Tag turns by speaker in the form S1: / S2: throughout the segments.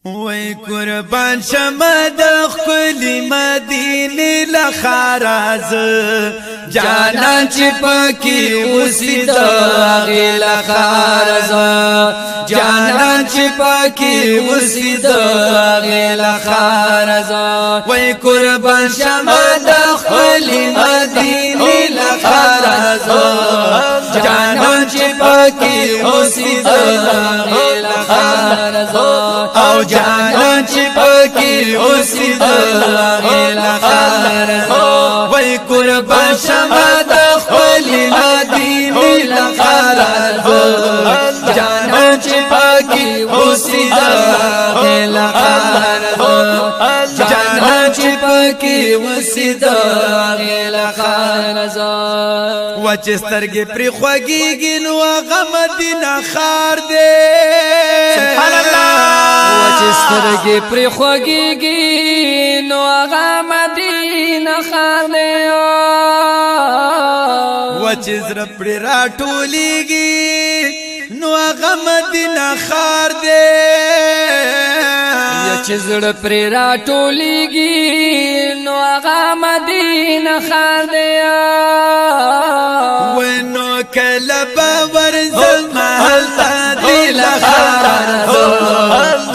S1: وای قربان شمه د خپل مدینه لخراز جانان چې پکې اوسید غل خراز جانان چې پکې اوسید غل خراز وای قربان شمه د خپل مدینه لخراز جانان چې پکې اوسید غل خراز او جانان چې پکې اوسید غل خراز وای قربان شمه د خپل مدینه لخراز جانان چې پکې اوسید غل خراز جانان چې پکې اوسید غل خراز و چې سترګې پر خوږیږي نو هغه مدینه خار دی سبحان الله
S2: و چې سترګې پر خوږیږي نو هغه مدینه خار دی
S1: و چې زړه پر راټولېږي نو هغه مدینه خار دی
S2: یا چې زړه پر راټولېږي نو هغه مدینه خار دی
S1: ونو کله باور زمحل دل خراز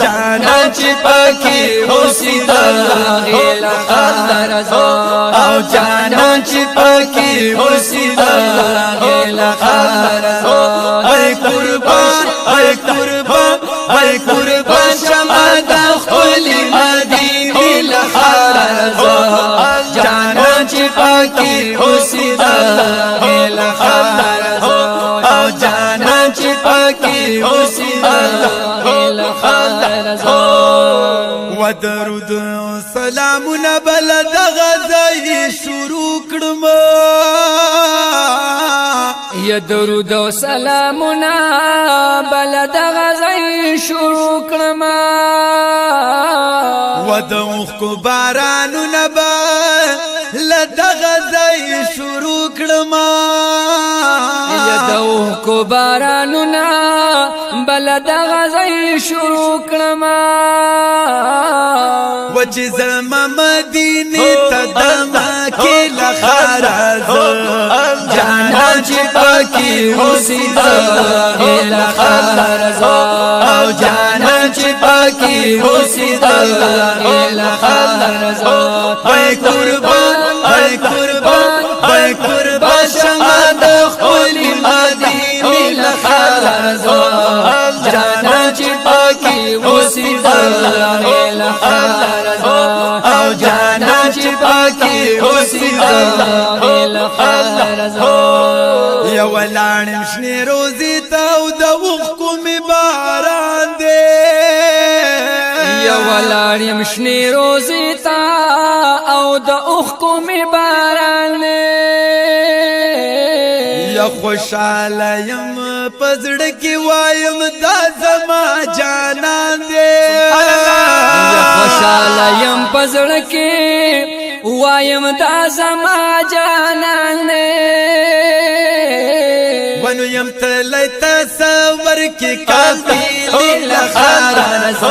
S1: جانان چې پکې اوسید غل خراز او جانان چې پکې اوسید غل خراز ای قربان ای قربان ای قربان شمه د خپل مدینه لخراز جانان چې پکې اوسید غل خراز او جانان چې پکې اوسید غل خراز و درود سلامونه بل د غزای شروع کړم
S2: یا درود و سلامونه بل د غزای شروع کړم
S1: و د اوخ بارانونه بل د غزای شروع کړم
S2: یا د اوخ بارانونه بل د غزای شروع کړم
S1: و چې زما مدینه ته د مکه لخراز جانان چې پکې اوسید غل خراز او جانان چې پکې اوسید غل خراز وای قربان وای قربان وای قربان شمه د خپل مدینه لخراز جانان چې پکې اوسید غل خراز او جانان چې پکې اوسید غل خراز یا ولانم شنه روزي ته او د وخت می باران دی
S2: یا ولانم شنه روزي ته او د اوخ می باران دی
S1: یا خوشاله يم پزړه کې وایم دا زما جانان دی
S2: یا خوشاله يم پزړه کې وایم دا زما جانان دی
S1: ونو يم تلای تصور کې کافی لخراز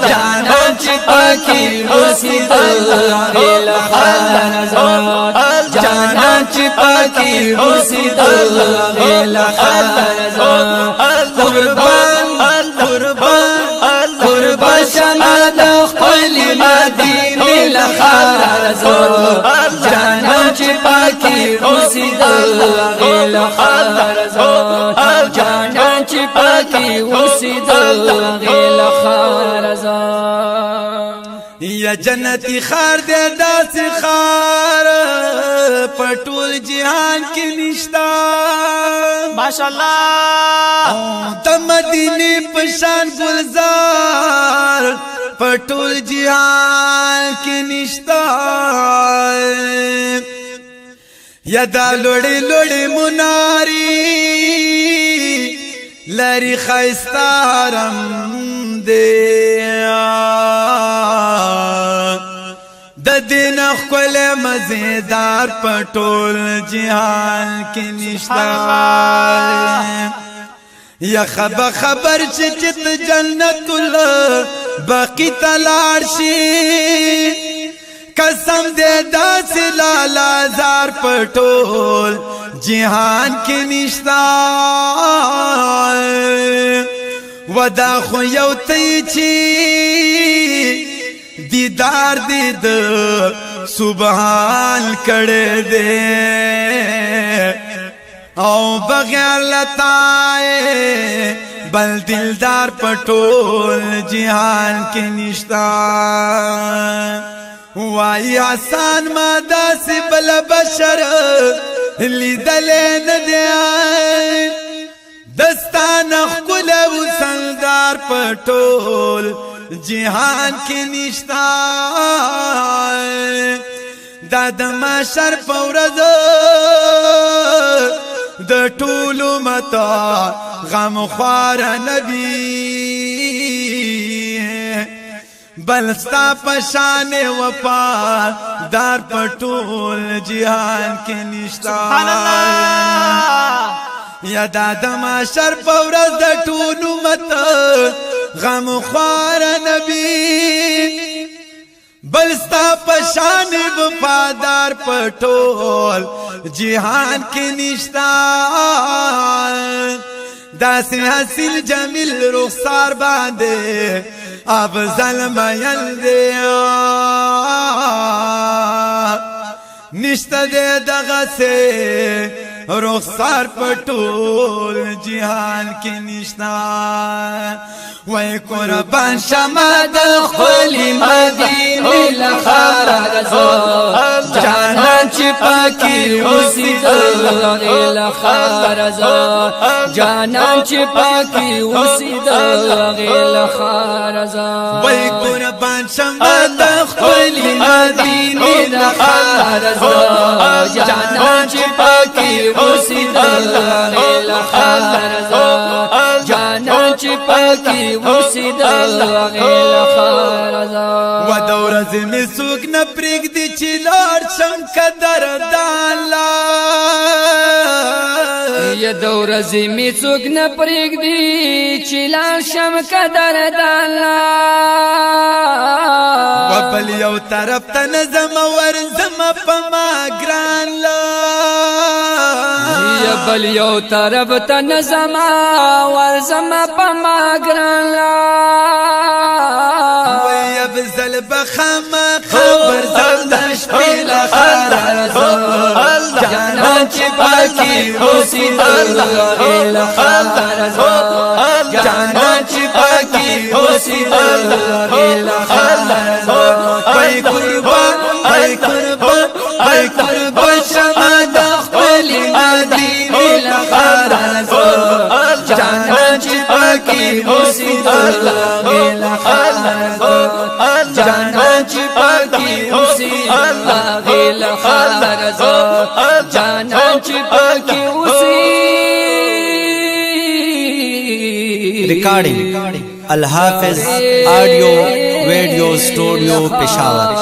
S1: جانان چې پکې اوسید غل خراز جانان چې پکې اوسید غل خراز قربان قربان قربان شمه د خپل مدینه لخراز جانان چې پکې اوسید غل خراز جانان چې پکې اوسید غل خراز یا جنتی خار دې داسې خار پټول جهان کې نشتا ماشاءالله د مدینه پشان گلزار پټول جهان کې نشتا یا دا لوړې لوړې مناري لری خیستارم دې د دین خپل مزیدار پټول جهان کې نشتا یا خبر چې جنت بقی تلار شي قسم دے داس لالا زار پټول جهان کې نشتا ودا خو یو تی چی دیدار دید سبحان کړه دے او بغیر لتائے بل دلدار پټول جهان کې نشتا وای آسان ما داسې بل بشر لیدل نه دی دستان خپل وسلدار پټول جهان کې نشتا دا د محشر په ورځ د ټولو متا غم خوار نبی بل ستا پشان وفا دار پټول جهان کې نشتا یا د محشر په ورځ د ټولو متا غم خوار نبی بل ستا پشان وفادار پټول جهان کې نشتا داسې حاصل جمیل رخسار باندې افضل میل دی نشتا دے دغه سے رخسار پټول جهان کې نشتا وای قربان شمه د خپل مدینه لخر غزو جانان چې پاکي اوسېدل لخر غزو جانان چې پاکي اوسېدل لخر غزو وای قربان شمه د خپل مدینه لخر غزو جانان چې پاکي اوسېدل لخر غزو جانان چې پاکي وسیدل غیل خارزا و دورز می سوک نپریگ دی چی لار شم کدر دالا یا دورز می سوک نپریگ دی چی لار شم کدر دالا و بل یو طرف تنزم ورزم پما گران لا یا بل یو طرف تنزم ورزم پما گران لا ويبزل بخما خبر زلدش بلا خارزو جانان چی پاکی حسیدل غیل خارزو جانان چی پاکی حسیدل غیل خارزو بای قربان بای قربان بای قربان شما دخپل مدینه لخارزو جانان چی پاکی حسیدل غیل خارزو جانان چی پاکی حسیدل غیل خارزو جانان چی پاکی حسیدل
S3: ریکارڈنگ الحافظ آڈیو ویڈیو اسٹوڈیو پشاور